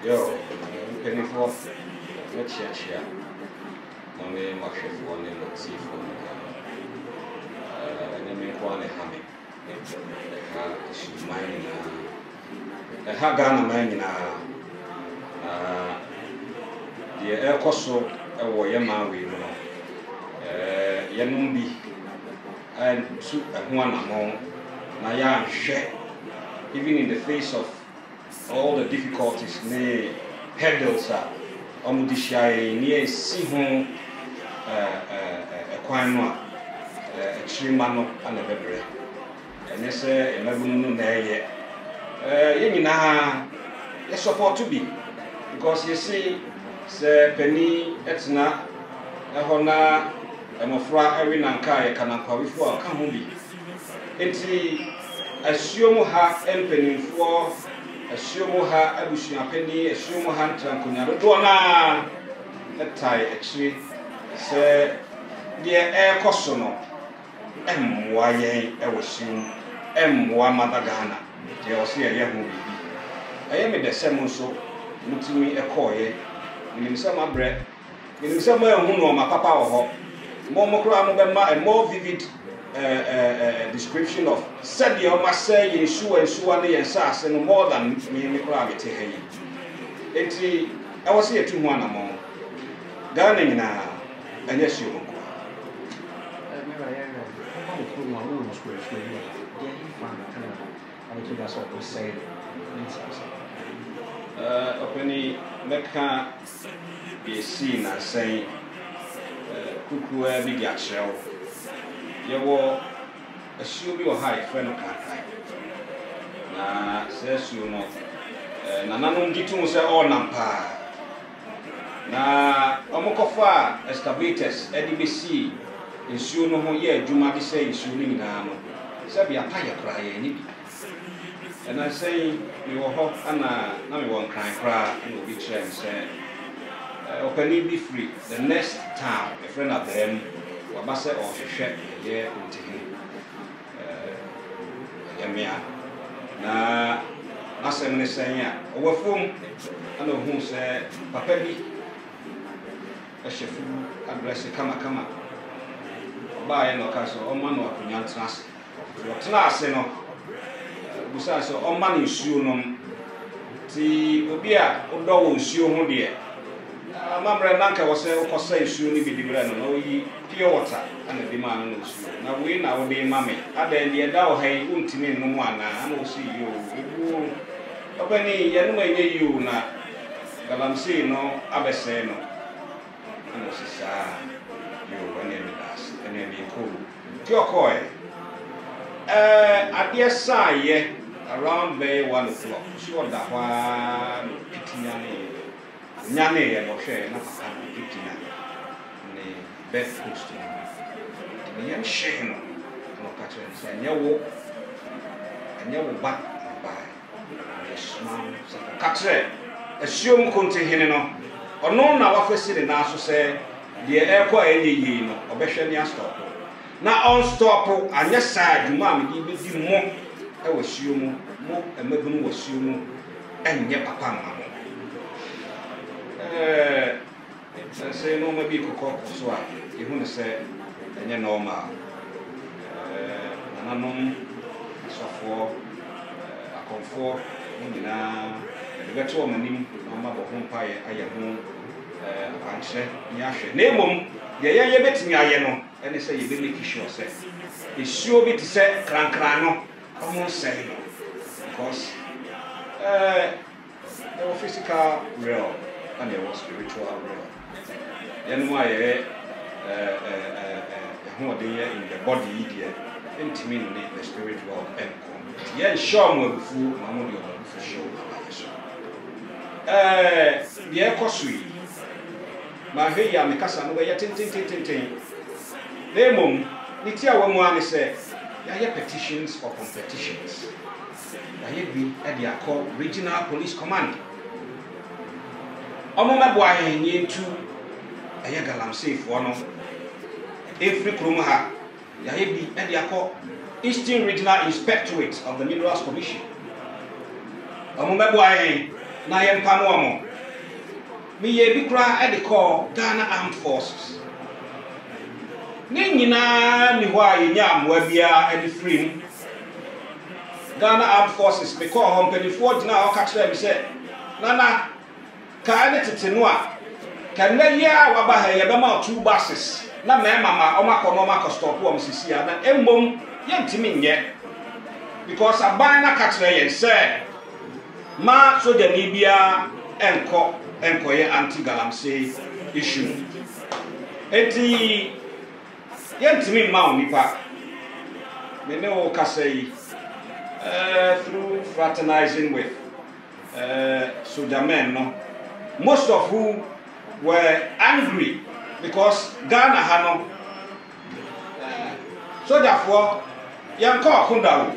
Yo, penny for what church here? Only my chef one in the sea for and then one a hammock. She's mining a Hagana mining the air costo a warrior man we know. Yanumbi and soup at one among Naya share, even in the face of all the difficulties, ne hurdles are omudishai near see home a quinoa, a trimano, and a bebre. And they say, a magoon there yet. Yemina, yes, support to be because you see, Sir Penny, Etna, a hona, a mofra, every nankai, can I before come home. Enti, assume her empany for. Assume her abushing penny, assume her tranquil. Dona, that tie actually say, dear air cosono, M.Y.A. I was soon M.Y. Mother Ghana. There was here a young movie. I am in the same so, looking me a coy, in some bread, in somewhere who know my papa or more more vivid. Description of said you must say in shoe and suani and sass and more than me gravity. Enti, I was here 2 1 among Ghana and yes, you openly Mecca be seen as saying Cuckoo big shell. You were assume your high friend of Kankai. Na says you know, Nananum Gitu say all Nampa. Na Omokofa excavators, EDBC, in Suno, yeah, Jumadi say, Suning Nano. Sabia Paya cry, and I say, you were hot, and now you won't cry, and will be trained, say, openly be free. The next town, a friend of them. Wabasa or Shet, a year Krontihene. Yamia. Na Asem saying, over whom I know who said, Papebi, a chef, address a kama. Buy no castle, or man or Kunyan Trans. Traseno. Besides, all money shoe the Obia, Odo, shoe dear. Mamma Nanka was say soon be the brand no pure water and the demand no soon. Now we now be mammy. I then the dow hay ultimate no one. I will see you. Openly, Yanway you na Galamsey no Abeseno. And she you and then us and then be cool. Jokoi. At the side, around Bay 1 o'clock. Sure that one pity. Nyane and Moshe, not a 59. The best post to the young shame. No catcher and you walk and you will back by a small catcher. Assume Krontihene or no now office in the answer say, the air quiet ye no, or Beshania stop. Now on stop and yes side, you mammy, you more. I was assume more and Megan was assume and yet papa. Say no maybe cook so you want to say and you normal and so for a comfort the better woman no home pie I am and say Yasha name the young betting I know and they say you really sure say it's sure be to say crankrano almost say no because they were physical real and there was spiritual real. Then why who are there in the body here, intimate the spiritual and come. Yen show me before Mamudi for sure. The echo sweet. My hair, my cousin, where you're tin. Lemon, Nitia one say, there are petitions or competitions. There be at the called Regional Police Command. Omoma boy into a Galamsey for one of every Krumaha. Yahebi and Yako Eastern Regional Inspectorate of the Minerals Commission. Omoma boy na yempa no omo me ye bi kra e de call Ghana Armed Forces ni nyina ni ho a yenya amwa bia e de free Ghana Armed Forces me call hom penifo gina o ka kire me say nana ka ne tete no a kan na ya wa ba ha ye be ma 2 buses na me mama o makọ no makọ stop o msisi ya na embom ye ntimi nye because aban na ka kire yen say ma soja ni bia enko ye anti Galamsey issue eti ye ntimi ma onipa me ne o ka say through fraternizing with soldier men, no, most of who were angry because Ghana had no soldier for yanko akunda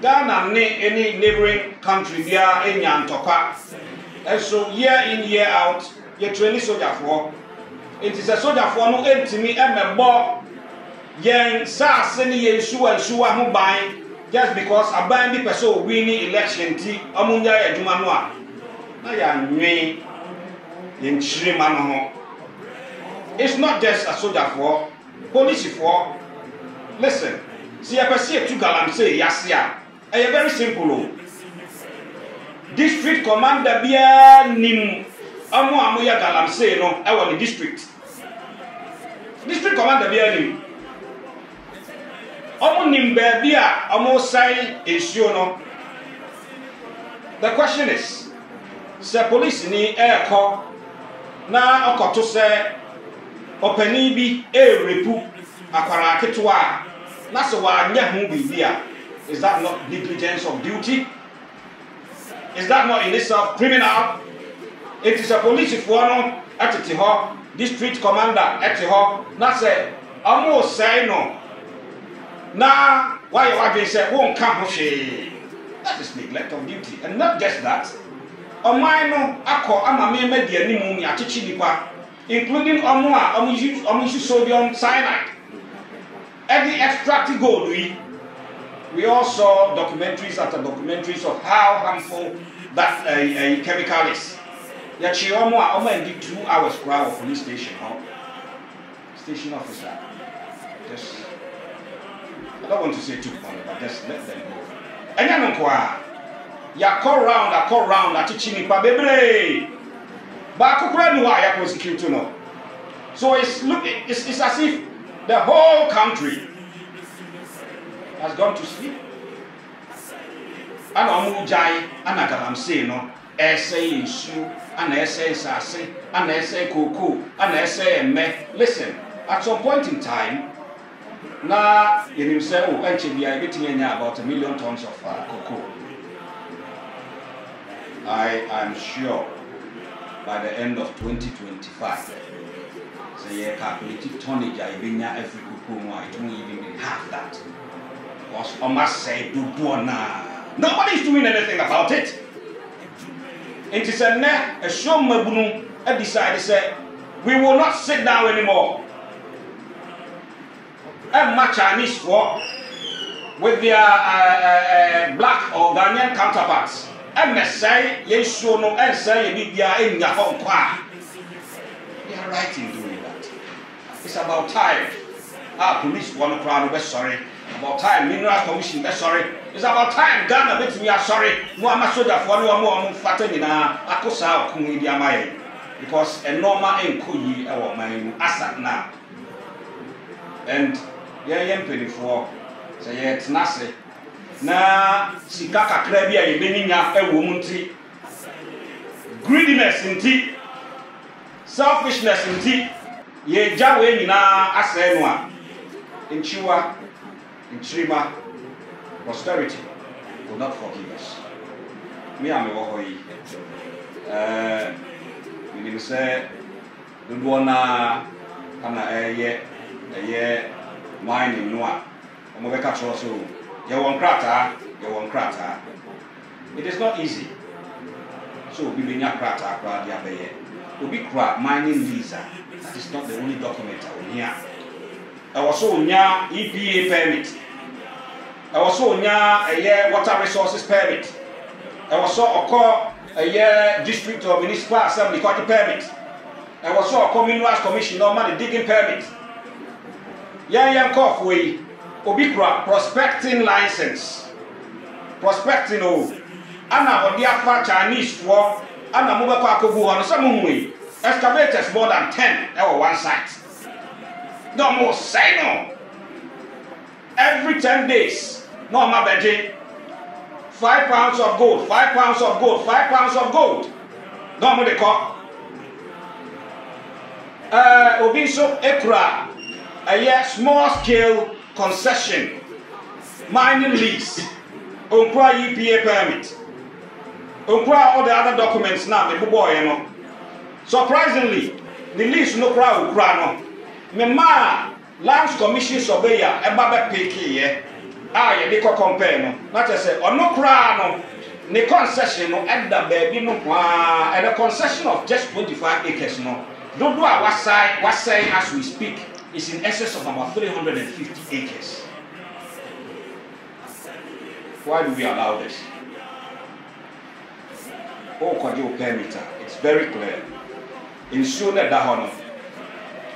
Ghana any neighboring country there in Yantoka, and so year in year out you train soldier for it is a soldier for no entimi and bo yen sa seni yen shuwa hu ban just because a band be person winning election ti amunya adwuma no a na ya nwe yen chirima no ho. It's not just a soldier for police for listen see a person to Galamsey yasia a very simple district commander bia nim amu ya Galamsey no e won the district commander bia nim the question is say police ni eko na okoto say opani bi repu akwara ketwa na so wa anya hu bibia. Is that not negligence of duty? Is that not in itself criminal? It is a police for no at ho district commander at ho na say amo say no na why you say won't come she. That is neglect of duty. And not just that. Omaino ako ama me media ni mu mi achichi nipa including omu sodium cyanide. And the extract gold we all saw documentaries after documentaries of how harmful that chemical is. Yachi omu and 2 hours crowd of police station station officer. Just I don't want to say too much, but just let them go. And you know, ya call round, at teaching pa bebre. But I could why I prosecute to know. So it's as if the whole country has gone to sleep. And Omujai, and Galamsey no, essay issue, and essay sassy, and essay cuckoo, and essay me. Listen, at some point in time. Na in himself, we are getting about 1 million tons of cocoa. I am sure by the end of 2025, the calculated tonnage I bring every cocoa, it won't even be half that. Because I must say, nobody is doing anything about it. It is a show me decided to say, we will not sit down anymore. And my Chinese for with their black or Ghanaian counterparts. And they say, yes, you know, and say, you are in your home. They are right in doing that. It's about time. Our police want to cry, we're sorry. About time, Mineral Commission, we're sorry. It's about time, Ghana, but we are sorry. No, I'm a soldier for no more fatten in a Akosa Kungidiamai. Because a normal and Kuyi, our mind, Assad now. And yeah, for say it's nasi. Na sikaka krabia yebeninya ewumunti. Greediness inti, selfishness inti. Ye jawe nyina asenwa. Inchiwa, inchima, posterity will not forgive us. Me am wohoi. We will say the bona ana mining noa. Also, it is not easy. So we bring a krata mining visa. That is not the only document I here. I was so near EPA permit. I was so near a year water resources permit. I was so a district or municipal assembly got a permit. And was so a communal commission no money digging permit. Young coffee, Obikra prospecting license. Prospecting oh. Anna on the Chinese for Anna Mubaku on some way. Excavators more than 10 or one site. No more say no. Every 10 days, no my budget. 5 pounds of gold, 5 pounds of gold, 5 pounds of gold. No more the cop. Obiso Ekra, a small scale concession, mining lease, Umpra EPA permit, Umpra all the other documents now, the boy, you know. Surprisingly, the lease no crowd, no. Mema Lands Commission surveyor, a baba peke, they can compare, no. Not to say, or no crowd, no. The concession, no, at the baby, no, and a concession of just 25 acres, no. Don't do our side, what's saying as we speak, is in excess of about 350 acres. Why do we allow this? Oh, Kwajo perimeter, it's very clear. Ensure that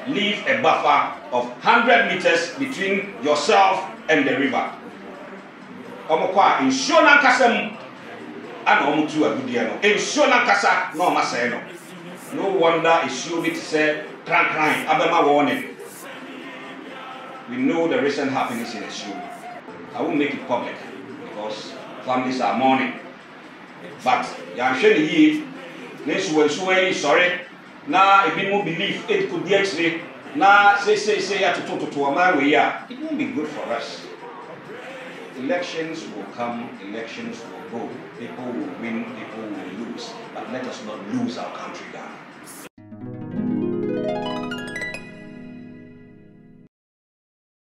leave a buffer of 100 meters between yourself and the river. Omokwa ensure nankasem and omutu agudiano. Ensure nankasa no maseno. No wonder it should be said crying abema warning. We know the recent happenings in the school. I won't make it public because families are mourning. But Yansheni Yi, Nesu sorry. Now if people believe it could be actually now say to a man we are. It won't be good for us. Elections will come, elections will go. People will win, people will lose. But let us not lose our country down.